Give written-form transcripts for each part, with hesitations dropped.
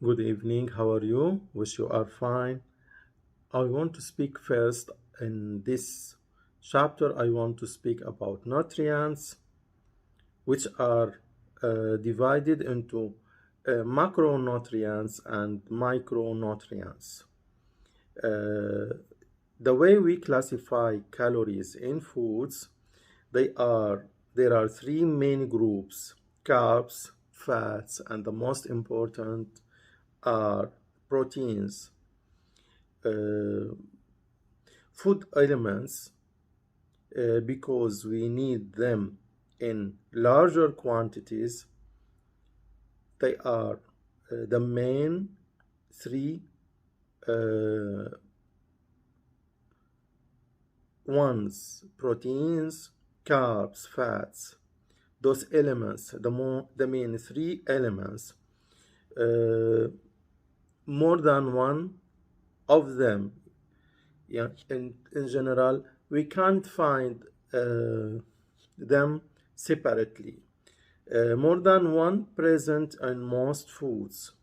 Good evening, how are you? Wish you are fine. I want to speak first in this chapter. I want to speak about nutrients, which are divided into macronutrients and micronutrients. Uh, the way we classify calories in foods, there are three main groups: carbs, fats, and the most important are proteins. uh, Food elements, because we need them in larger quantities. They are the main three uh, ones: proteins, carbs, fats. Those elements, the main three elements, uh, more than one of them, yeah, in general, we can't find them separately. More than one present in most foods.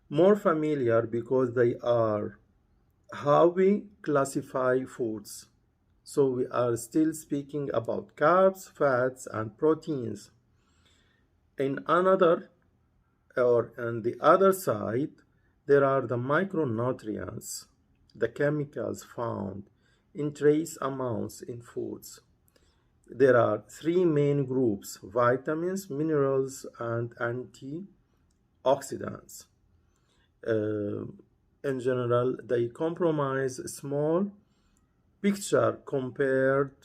More familiar because they are how we classify foods. So we are still speaking about carbs, fats, and proteins. In another or on the other side, there are the micronutrients, the chemicals found in trace amounts in foods. There are three main groups: vitamins, minerals, and antioxidants. Uh, in general, they comprise a small picture compared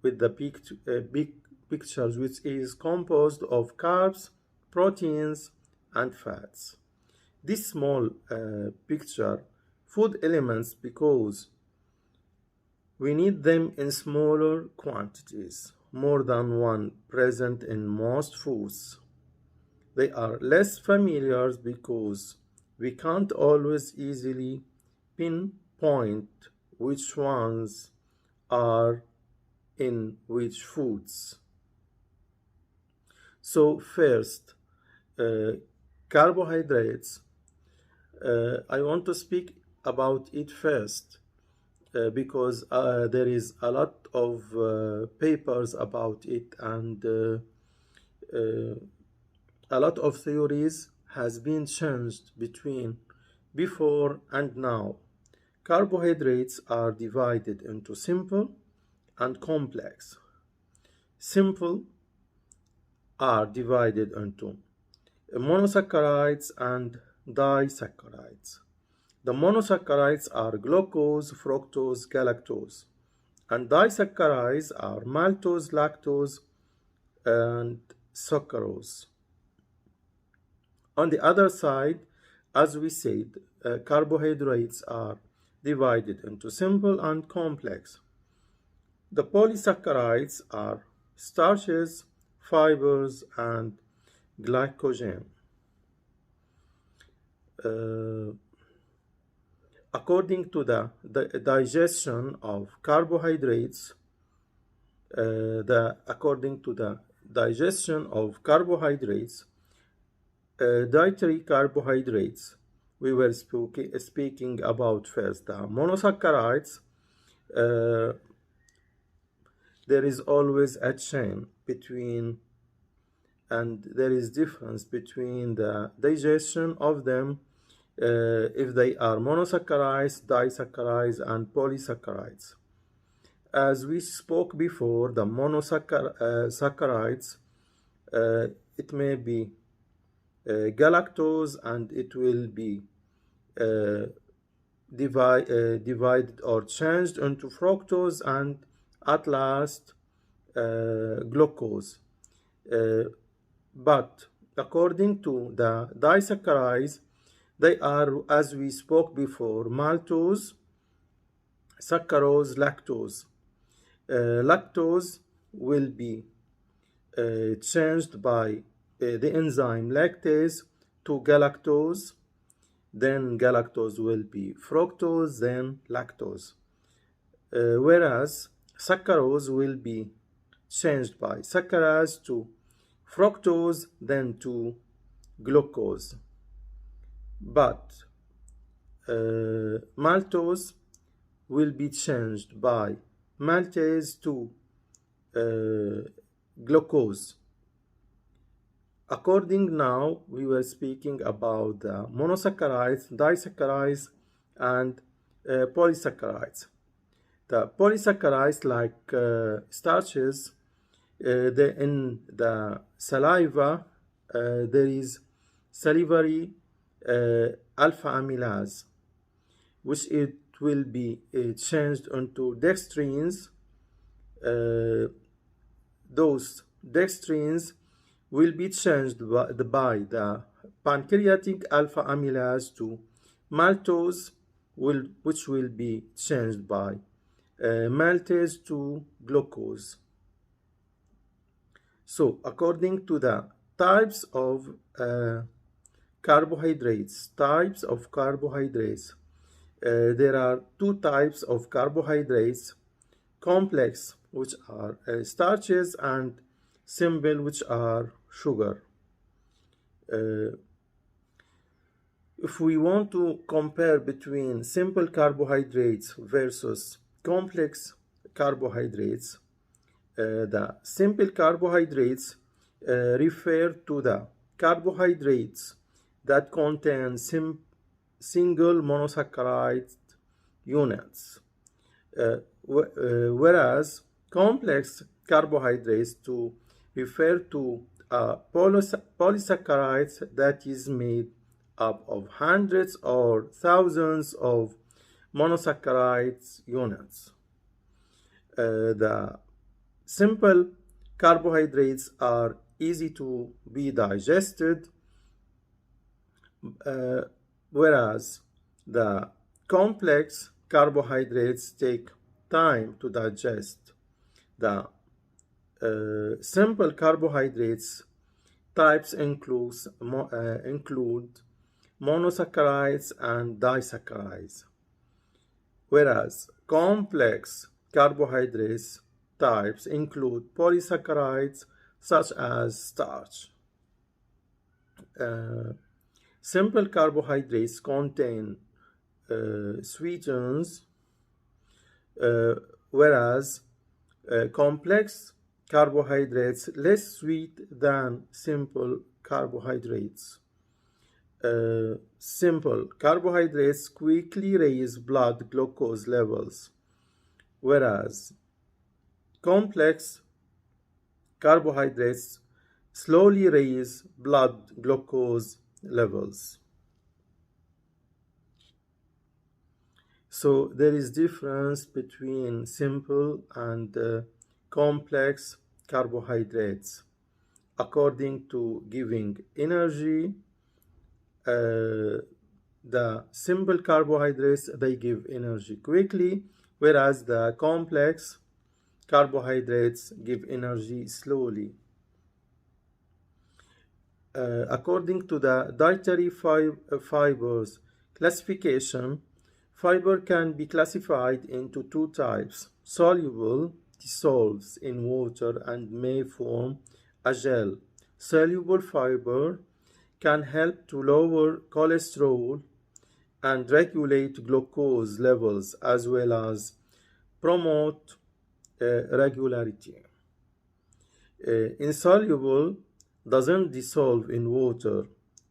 with the big pictures, which is composed of carbs, proteins, and fats. This small picture, food elements, because we need them in smaller quantities, more than one present in most foods. They are less familiar because we can't always easily pinpoint which ones are in which foods. So first, uh, carbohydrates. I want to speak about it first because there is a lot of papers about it, and uh, a lot of theories has been changed between before and now. Carbohydrates are divided into simple and complex. Simple are divided into monosaccharides and disaccharides. The monosaccharides are glucose, fructose, galactose, and disaccharides are maltose, lactose, and sucrose. On the other side, as we said, carbohydrates are divided into simple and complex. The polysaccharides are starches, fibers, and glycogen. Uh, According to the digestion of carbohydrates, according to the digestion of carbohydrates, dietary carbohydrates, we were speaking about first the monosaccharides. Uh, there is always a chain between, and there is difference between the digestion of them, if they are monosaccharides, disaccharides, and polysaccharides. As we spoke before, the monosaccharides, it may be galactose, and it will be uh, divided or changed into fructose, and at last glucose. But according to the disaccharides, they are, as we spoke before, maltose, saccharose, lactose. Lactose will be changed by the enzyme lactase to galactose. Then galactose will be fructose, then lactose. Whereas saccharose will be changed by saccharase to fructose, then to glucose. but maltose will be changed by maltase to glucose. According now, we were speaking about the monosaccharides, disaccharides, and polysaccharides. The polysaccharides, like starches, in the saliva, there is salivary alpha amylase, which it will be changed into dextrins. Those dextrins will be changed by the pancreatic alpha amylase to maltose, which will be changed by maltase to glucose. So, according to the types of carbohydrates, there are two types of carbohydrates: complex, which are starches, and simple, which are sugar. If we want to compare between simple carbohydrates versus complex carbohydrates, the simple carbohydrates refer to the carbohydrates that contain single monosaccharide units, whereas complex carbohydrates to refer to polysaccharides that is made up of hundreds or thousands of monosaccharides units. The simple carbohydrates are easy to be digested, whereas the complex carbohydrates take time to digest. The simple carbohydrates types include monosaccharides and disaccharides, whereas complex carbohydrates types include polysaccharides such as starch. Simple carbohydrates contain sweeteners, whereas complex carbohydrates less sweet than simple carbohydrates. Simple carbohydrates quickly raise blood glucose levels, whereas complex carbohydrates slowly raise blood glucose levels. So there is difference between simple and complex carbohydrates. According to giving energy, the simple carbohydrates, they give energy quickly, whereas the complex carbohydrates give energy slowly. According to the dietary fibers classification, fiber can be classified into two types: soluble, dissolves in water and may form a gel. Soluble fiber can help to lower cholesterol and regulate glucose levels, as well as promote regularity. Insoluble doesn't dissolve in water.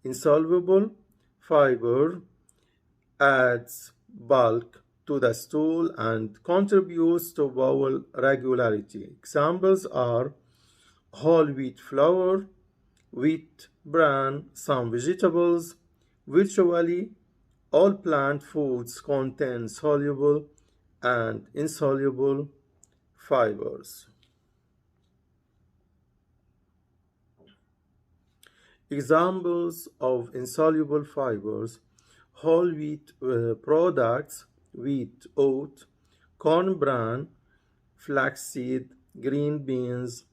Insoluble fiber adds bulk to the stool and contributes to bowel regularity. Examples are whole wheat flour, wheat bran, some vegetables. Virtually all plant foods contain soluble and insoluble fibers. Examples of insoluble fibers: whole wheat products, wheat, oat, corn bran, flaxseed, green beans,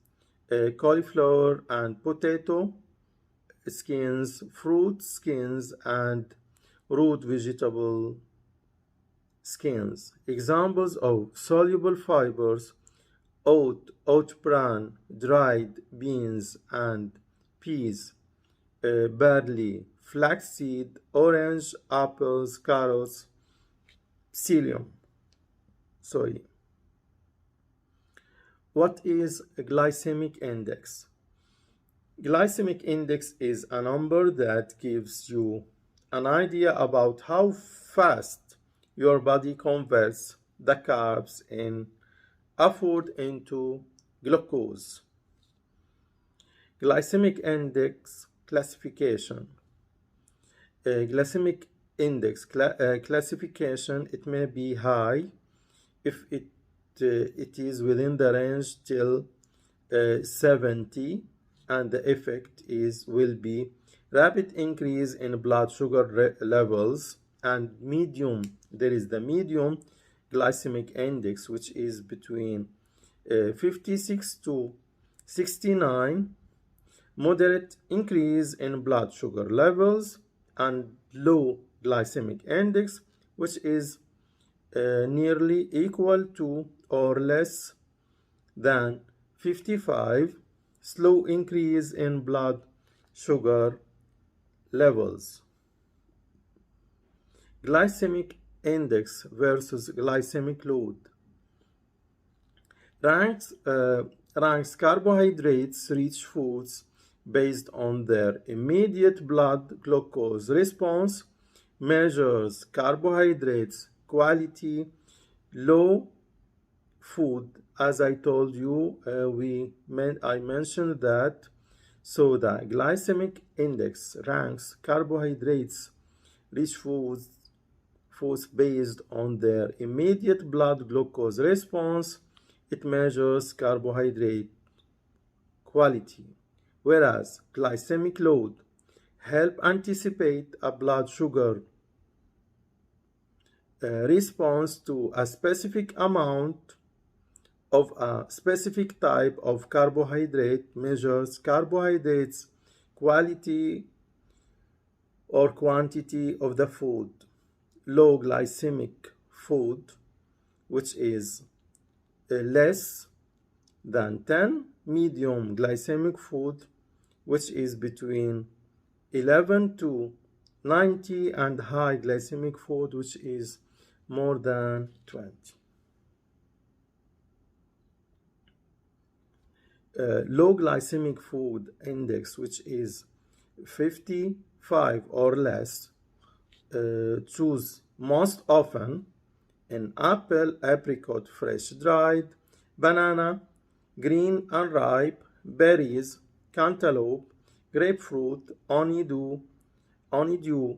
cauliflower and potato skins, fruit skins, and root vegetable skins. Examples of soluble fibers: oat bran, dried beans and peas, barley, flaxseed, orange, apples, carrots, psyllium. Sorry. What is a glycemic index? Glycemic index is a number that gives you an idea about how fast your body converts the carbs in a food into glucose. Glycemic index classification. Glycemic index classification, it may be high if it is within the range till 70, and the effect will be rapid increase in blood sugar levels, and medium, there is the medium glycemic index, which is between 56 to 69, moderate increase in blood sugar levels, and low glycemic index, which is nearly equal to or less than 55, slow increase in blood sugar levels. Glycemic index versus glycemic load. Ranks carbohydrates rich foods based on their immediate blood glucose response, measures carbohydrates quality, low food, as I told you, I mentioned that. So the glycemic index ranks carbohydrates rich foods based on their immediate blood glucose response. It measures carbohydrate quality, whereas glycemic load help anticipate a blood sugar response to a specific amount of a specific type of carbohydrate, measures carbohydrates quality or quantity of the food. Low glycemic food, which is less than 10, medium glycemic food, which is between 11 to 90, and high glycemic food, which is more than 20. Low glycemic food index, which is 55 or less, choose most often in apple, apricot, fresh dried, banana, green unripe, berries, cantaloupe, grapefruit, honeydew,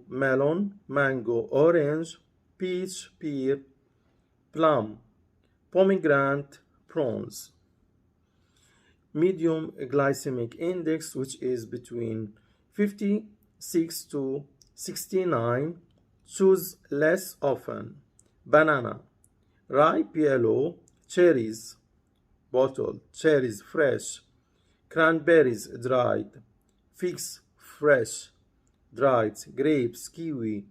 melon, mango, orange, peach, pear, plum, pomegranate, prawns. Medium glycemic index, which is between 56 to 69, choose less often banana, ripe yellow, cherries, bottled, cherries fresh, cranberries dried, figs fresh, dried, grapes, kiwi,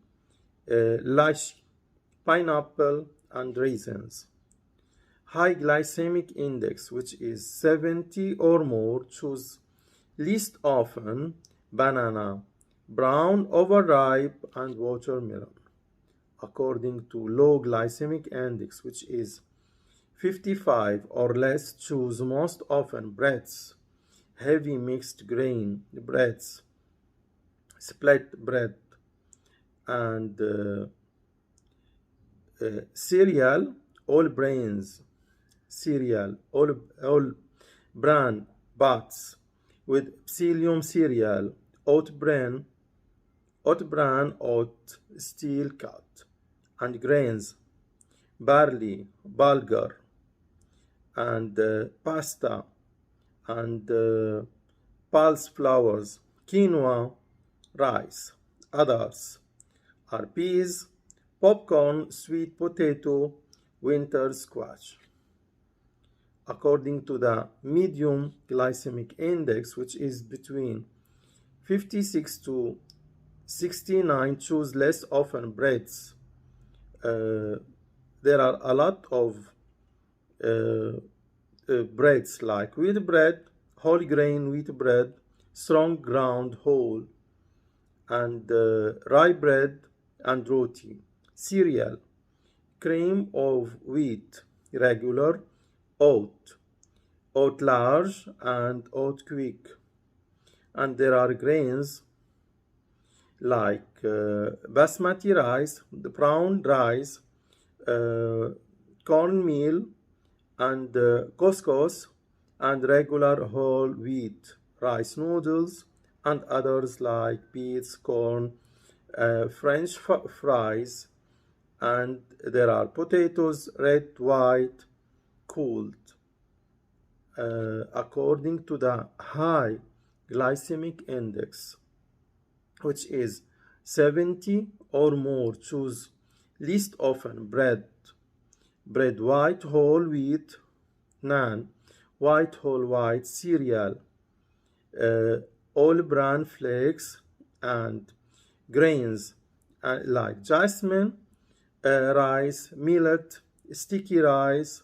lychee, pineapple, and raisins. High glycemic index, which is 70 or more, choose least often banana, brown, overripe, and watermelon. According to low glycemic index, which is 55 or less, choose most often breads, heavy mixed grain breads, split bread, and cereal, all grains cereal, all bran bats with psyllium cereal, oat bran, oat steel cut, and grains, barley, bulgur, and pasta, and pulse flours, quinoa, rice. Others are peas, popcorn, sweet potato, winter squash. According to the medium glycemic index, which is between 56 to 69, choose less often breads. There are a lot of breads like wheat bread, whole grain wheat bread, strong ground whole, and rye bread and roti, cereal, cream of wheat, regular, oat, oat large and oat quick. And there are grains like basmati rice, the brown rice, uh, cornmeal, and couscous, and regular whole wheat rice noodles, and others like beets, corn, French fries, and there are potatoes, red, white, cooled. According to the high glycemic index, which is 70 or more, choose least often bread, white, whole wheat, naan, white, whole white, cereal, uh, all bran flakes, and grains like jasmine, rice, millet, sticky rice,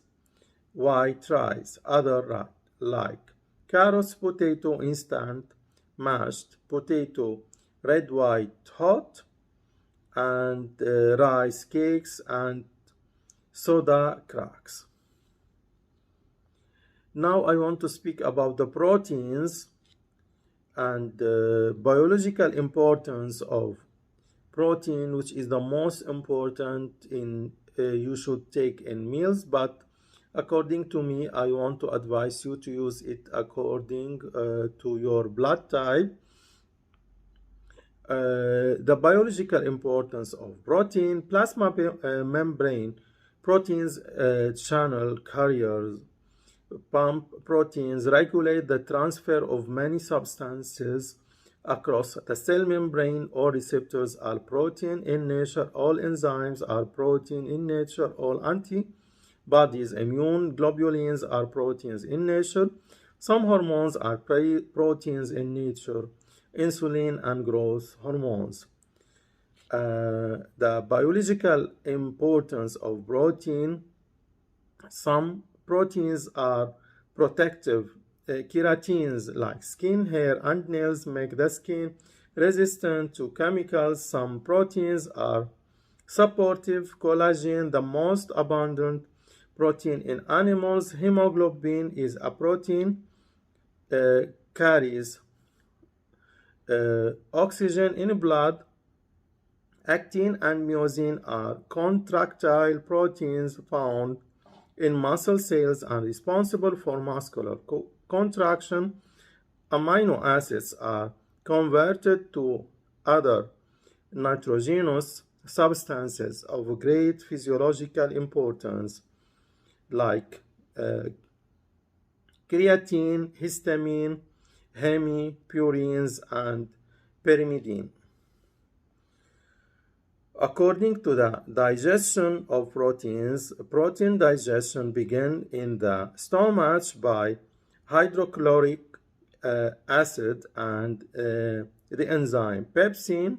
white rice, other like carrots, potato, instant, mashed potato, red, white, hot, and rice cakes and soda cracks. Now I want to speak about the proteins and the biological importance of protein, which is the most important in you should take in meals, but according to me, I want to advise you to use it according to your blood type. The biological importance of protein: plasma membrane proteins, channel carriers, pump proteins, regulate the transfer of many substances across the cell membrane. All receptors are protein in nature. All enzymes are protein in nature. All antibodies, immune globulins are proteins in nature. Some hormones are proteins in nature, insulin and growth hormones. The biological importance of protein: some proteins are protective. Keratins like skin, hair, and nails make the skin resistant to chemicals. Some proteins are supportive. Collagen, the most abundant protein in animals. Hemoglobin is a protein, carries oxygen in blood. Actin and myosin are contractile proteins found in muscle cells and responsible for muscular contraction. Amino acids are converted to other nitrogenous substances of great physiological importance, like creatine, histamine, hemipurines, and pyrimidine. According to the digestion of proteins, protein digestion begins in the stomach by hydrochloric acid and the enzyme pepsin.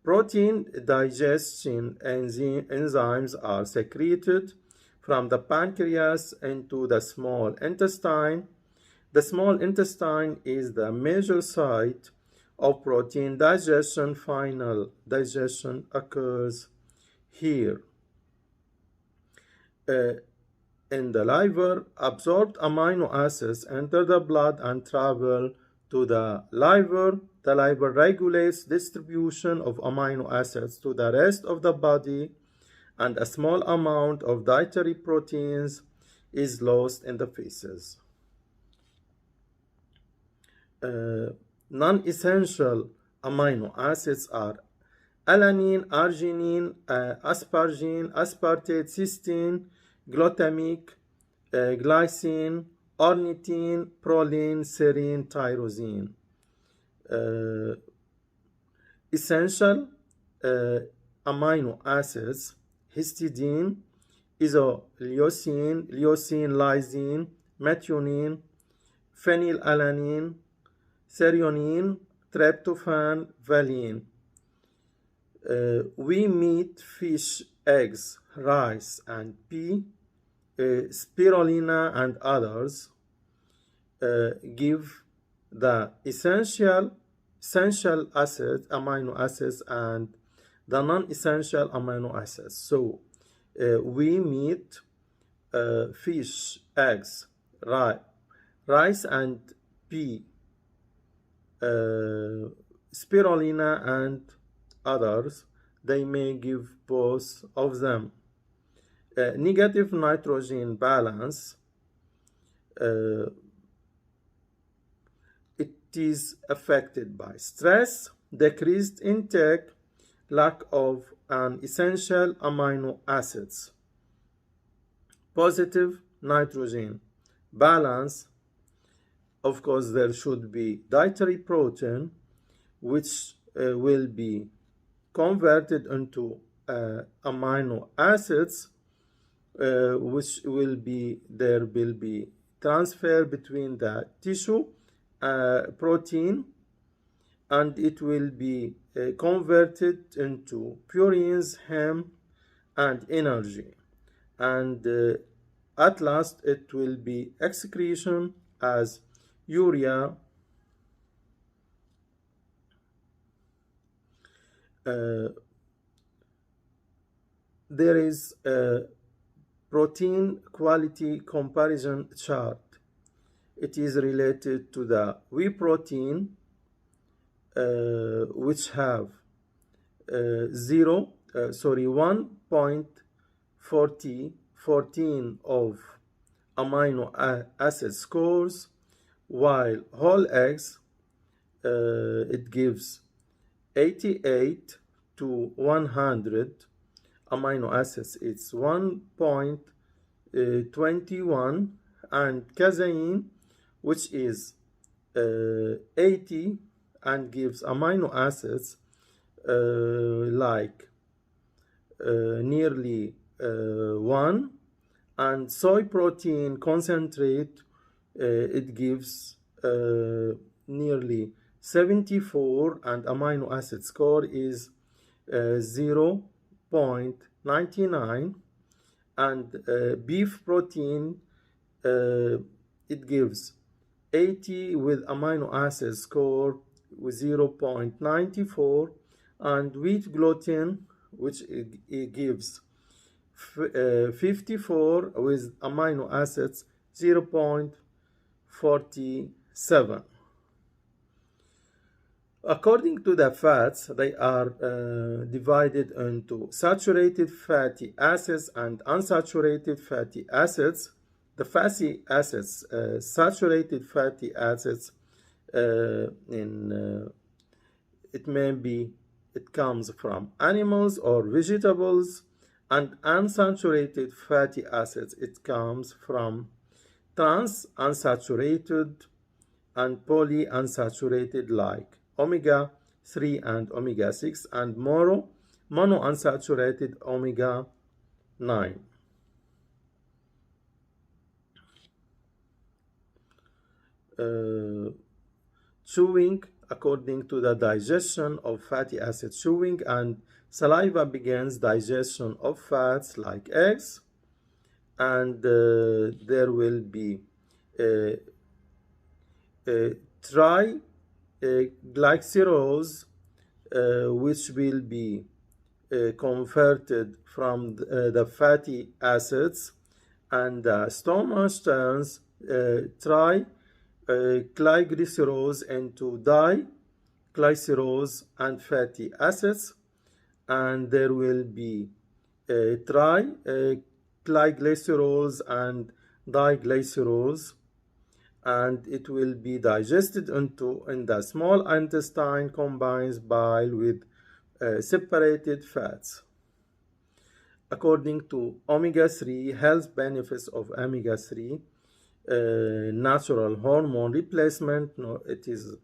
Protein digestion enzymes are secreted from the pancreas into the small intestine. The small intestine is the major site of protein digestion. Final digestion occurs here. In the liver, absorbed amino acids enter the blood and travel to the liver. The liver regulates distribution of amino acids to the rest of the body, and a small amount of dietary proteins is lost in the feces. Non-essential amino acids are alanine, arginine, asparagine, aspartate, cysteine, glutamic, glycine, ornithine, proline, serine, tyrosine. Essential amino acids: histidine, isoleucine, leucine, lysine, methionine, phenylalanine, threonine, tryptophan, valine. We meat, fish, eggs, rice, and pea, spirulina, and others give the essential essential acids, amino acids, and the non-essential amino acids. So we meat, fish, eggs, rice and pea, spirulina and others, they may give both of them. Negative nitrogen balance, it is affected by stress, decreased intake, lack of an essential amino acids. Positive nitrogen balance, of course, there should be dietary protein, which will be converted into amino acids, which will be, there will be transfer between the tissue protein, and it will be converted into purines, heme, and energy. And at last, it will be excretion as urea, there is a protein quality comparison chart. It is related to the whey protein, which have 1.14 of amino acid scores, while whole eggs, it gives 88 to 100 amino acids, it's 1.21, and casein, which is 80 and gives amino acids like nearly 1, and soy protein concentrate, it gives nearly 74, and amino acid score is 0.99, and beef protein, it gives 80 with amino acid score with 0.94, and wheat gluten, which it gives 54 with amino acids 0.47. According to the fats, they are divided into saturated fatty acids and unsaturated fatty acids. The fatty acids, saturated fatty acids, it comes from animals or vegetables, and unsaturated fatty acids, it comes from trans unsaturated and polyunsaturated like omega-3 and omega-6, and monounsaturated omega-9. Chewing, according to the digestion of fatty acid, chewing and saliva begins digestion of fats like eggs, and there will be triglycerols, which will be converted from the fatty acids, and the stomach turns triglycerols into diglycerols and fatty acids, and there will be triglycerols and diglycerols, and it will be digested in the small intestine, combines bile with separated fats. According to omega-3, health benefits of omega-3, natural hormone replacement, it is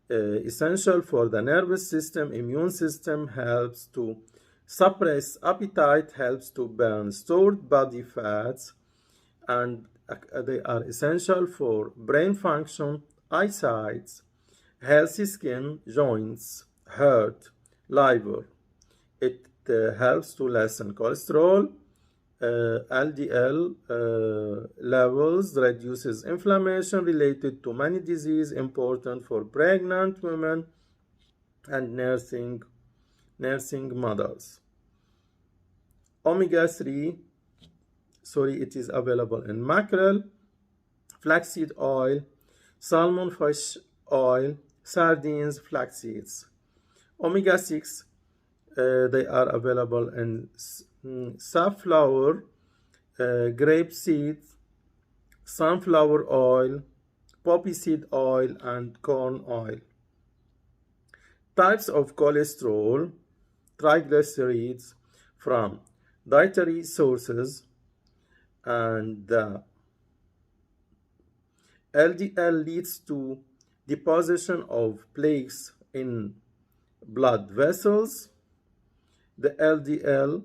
essential for the nervous system, immune system, helps to suppress appetite, helps to burn stored body fats, and they are essential for brain function, eyesight, healthy skin, joints, heart, liver. It helps to lessen cholesterol, LDL levels, reduces inflammation related to many diseases, important for pregnant women, and nursing mothers. Omega-3, it is available in mackerel, flaxseed oil, salmon fish oil, sardines, flax seeds. Omega-6, they are available in safflower, grape seeds, sunflower oil, poppy seed oil, and corn oil. Types of cholesterol, triglycerides from dietary sources, and LDL leads to deposition of plaques in blood vessels. The LDL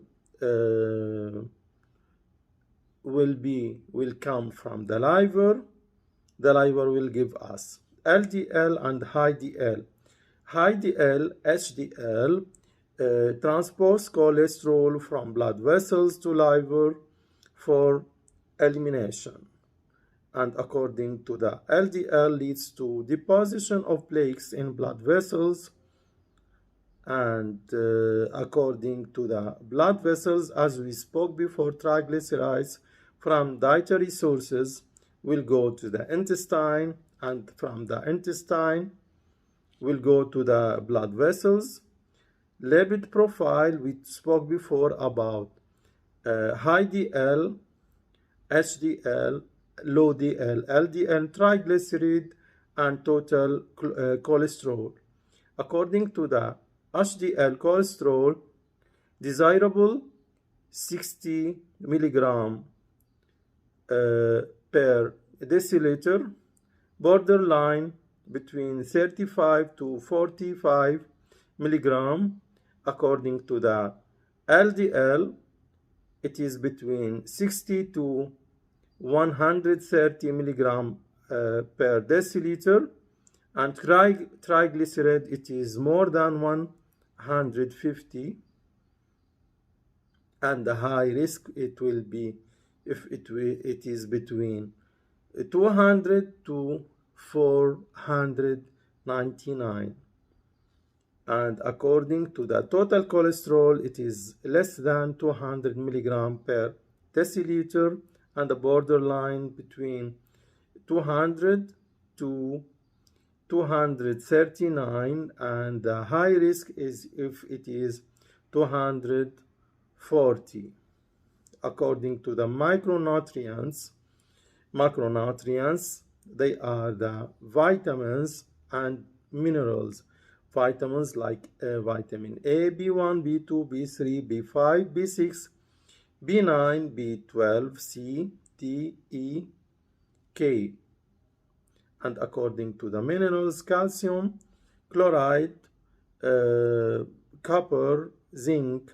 will come from the liver. The liver will give us LDL and high DL. High DL, HDL, transports cholesterol from blood vessels to liver for elimination. And according to the LDL leads to deposition of plaques in blood vessels, and according to the blood vessels, as we spoke before, triglycerides from dietary sources will go to the intestine, and from the intestine will go to the blood vessels. Labid profile, we spoke before about high DL, HDL, low DL, LDL, triglyceride, and total cholesterol. According to the HDL cholesterol, desirable 60 milligram per deciliter, borderline between 35 to 45 milligram. According to the LDL, it is between 60 to 130 milligram per deciliter, and triglyceride, it is more than 150, and the high risk it will be if it is between 200 to 499. And according to the total cholesterol, it is less than 200 milligram per deciliter, and the borderline between 200 to 239, and the high risk is if it is 240. According to the macronutrients, they are the vitamins and minerals. Vitamins like vitamin A, B1, B2, B3, B5, B6, B9, B12, C, D, E, K. And according to the minerals, calcium, chloride, copper, zinc,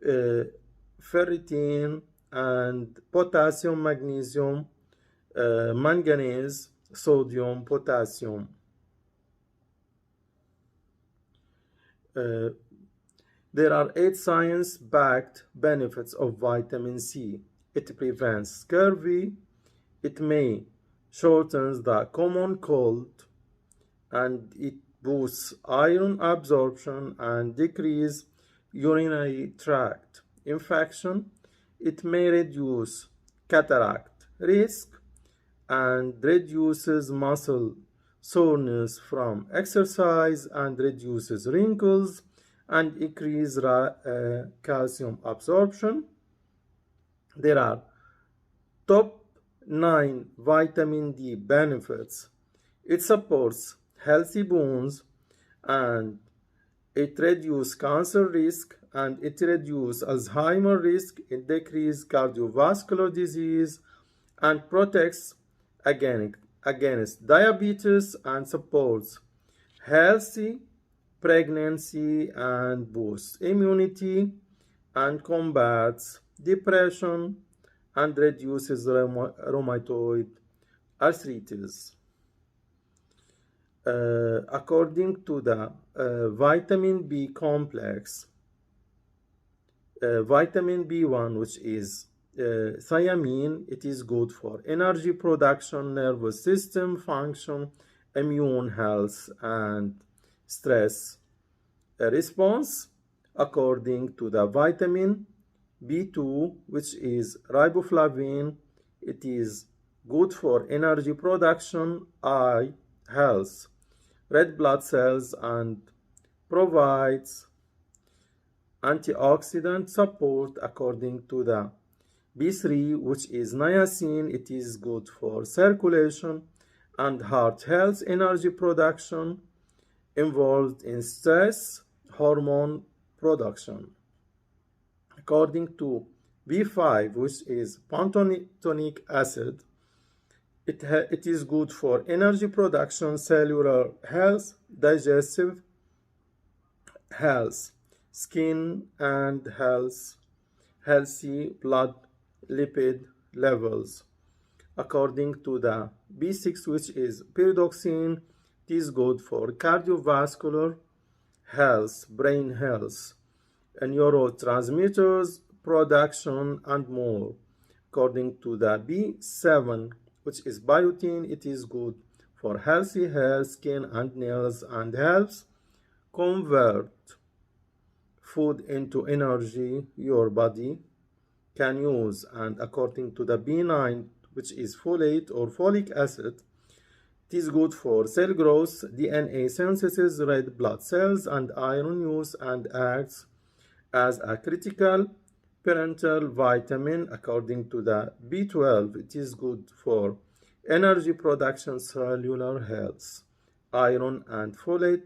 ferritin, and potassium, magnesium, manganese, sodium, potassium. There are 8 science-backed benefits of vitamin C. It prevents scurvy, it may shortens the common cold, and it boosts iron absorption and decrease urinary tract infection. It may reduce cataract risk and reduces muscle soreness from exercise, and reduces wrinkles and increase calcium absorption. There are top 9 vitamin D benefits. It supports healthy bones, and it reduces cancer risk, and it reduces Alzheimer risk. It decreases cardiovascular disease and protects against diabetes, and supports healthy pregnancy, and boosts immunity, and combats depression, and reduces rheumatoid arthritis. According to the vitamin B complex, vitamin B1, which is thiamine, it is good for energy production, nervous system function, immune health, and stress response according to the vitamin B2, which is riboflavin. It is good for energy production, eye health, red blood cells, and provides antioxidant support. According to the B3, which is niacin, it is good for circulation and heart health, energy production, involved in stress hormone production. According to B5, which is pantothenic acid, it is good for energy production, cellular health, digestive health, skin and health, healthy blood lipid levels. According to the B6, which is pyridoxine, it is good for cardiovascular health, brain health, neurotransmitters production, and more. According to the B7, which is biotin, it is good for healthy hair, skin, and nails, and helps convert food into energy your body can use. And according to the B9, which is folate or folic acid, it is good for cell growth, DNA synthesis, red blood cells, and iron use, and acts as a critical parental vitamin. According to the B12, it is good for energy production, cellular health, iron and folate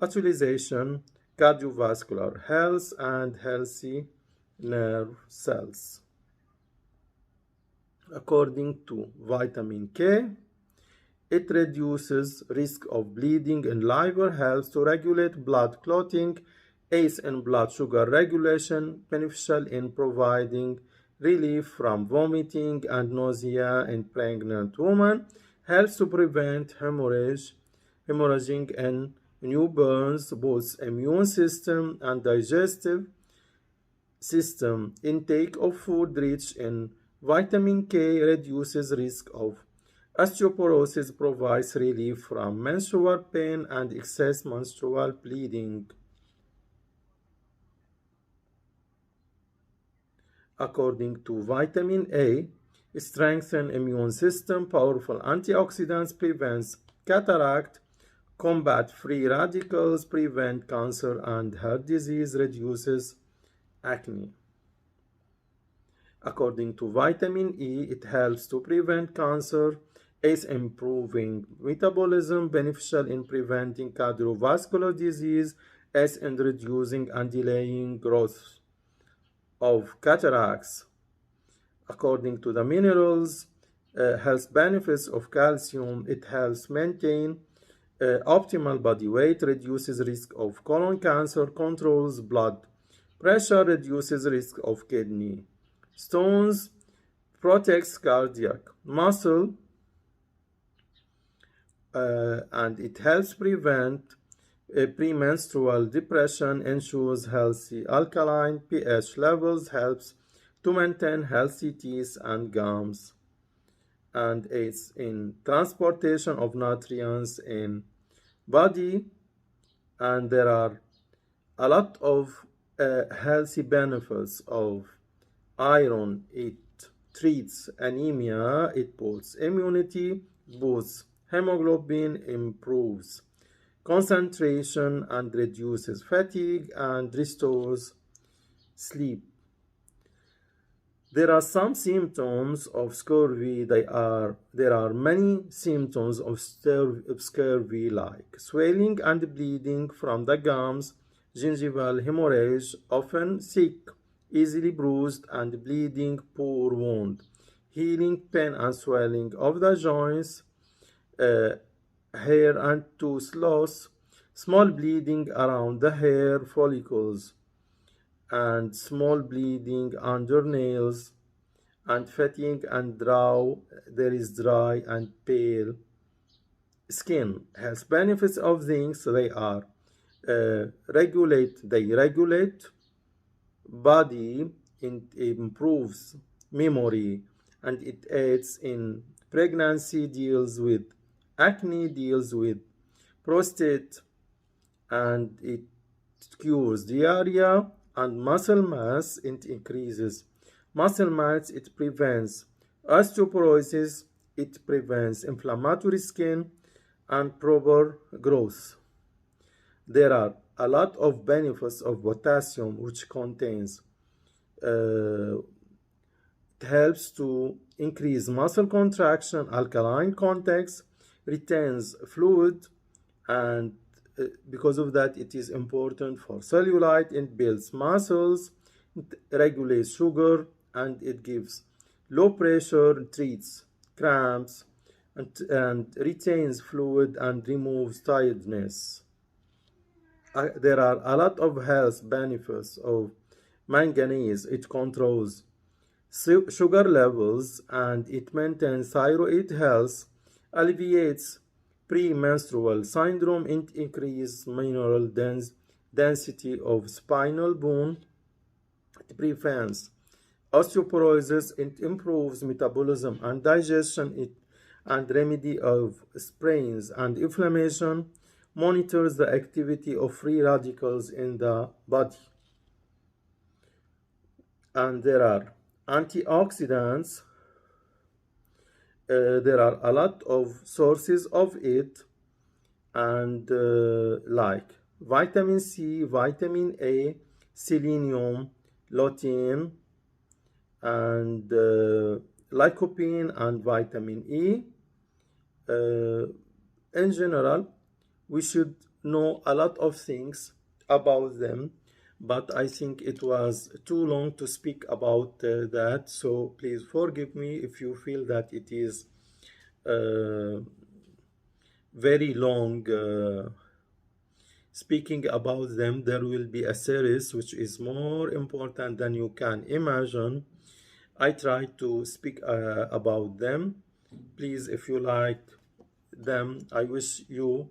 utilization, cardiovascular health, and healthy nerve cells. According to vitamin K, it reduces risk of bleeding in liver, helps to regulate blood clotting, aids in blood sugar regulation, beneficial in providing relief from vomiting and nausea in pregnant women, helps to prevent hemorrhaging in newborns, boosts immune system and digestive system. Intake of food rich in vitamin K reduces risk of osteoporosis, provides relief from menstrual pain and excess menstrual bleeding. According to vitamin A, strengthens immune system, powerful antioxidants, prevents cataract, combat free radicals, prevent cancer and heart disease, reduces acne. According to vitamin E, it helps to prevent cancer, is improving metabolism, beneficial in preventing cardiovascular disease, is in reducing and delaying growth of cataracts. According to the minerals, health benefits of calcium, it helps maintain optimal body weight, reduces risk of colon cancer, controls blood pressure, reduces risk of kidney stones, protects cardiac muscle, and it helps prevent premenstrual depression, ensures healthy alkaline pH levels, helps to maintain healthy teeth and gums, and aids in transportation of nutrients in body. And there are a lot of healthy benefits of iron. It treats anemia, it boosts immunity, boosts hemoglobin, improves concentration, and reduces fatigue, and restores sleep. There are some symptoms of scurvy. There are many symptoms of scurvy, like swelling and bleeding from the gums, gingival hemorrhage, often sick, easily bruised and bleeding, poor wound, healing, pain and swelling of the joints, hair and tooth loss, small bleeding around the hair follicles, and small bleeding under nails, and fatigue and there is dry and pale skin. Health benefits of things, they are regulate body, it improves memory, and it aids in pregnancy, deals with acne, deals with prostate, and it cures diarrhea, and muscle mass, it increases muscle mass, it prevents osteoporosis, it prevents inflammatory skin and proper growth. There are a lot of benefits of potassium, which contains it helps to increase muscle contraction, alkaline context, retains fluid, and because of that, it is important for cellulite. It builds muscles, it regulates sugar, and it gives low pressure, treats cramps, and retains fluid and removes tiredness. There are a lot of health benefits of manganese. It controls sugar levels and it maintains thyroid health, alleviates premenstrual syndrome, and increases mineral density of spinal bone. It prevents osteoporosis, it improves metabolism and digestion, and remedy of sprains and inflammation, monitors the activity of free radicals in the body. And there are antioxidants. There are a lot of sources of it, and like vitamin C, vitamin A, selenium, lutein, and lycopene, and vitamin E. In general, we should know a lot of things about them, but I think it was too long to speak about that, so please forgive me if you feel that it is very long speaking about them. There will be a series which is more important than you can imagine. I try to speak about them. Please, if you like them, I wish you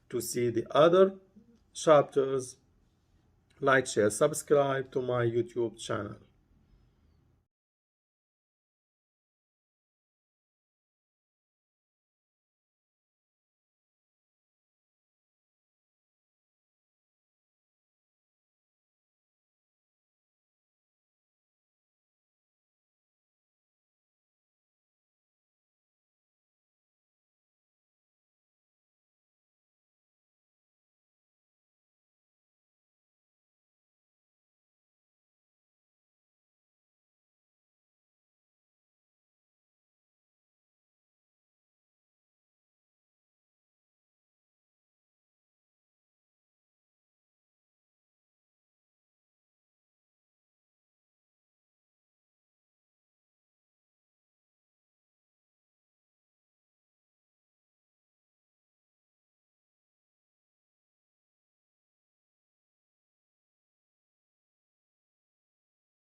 to see the other chapters. Like, share, subscribe to my YouTube channel.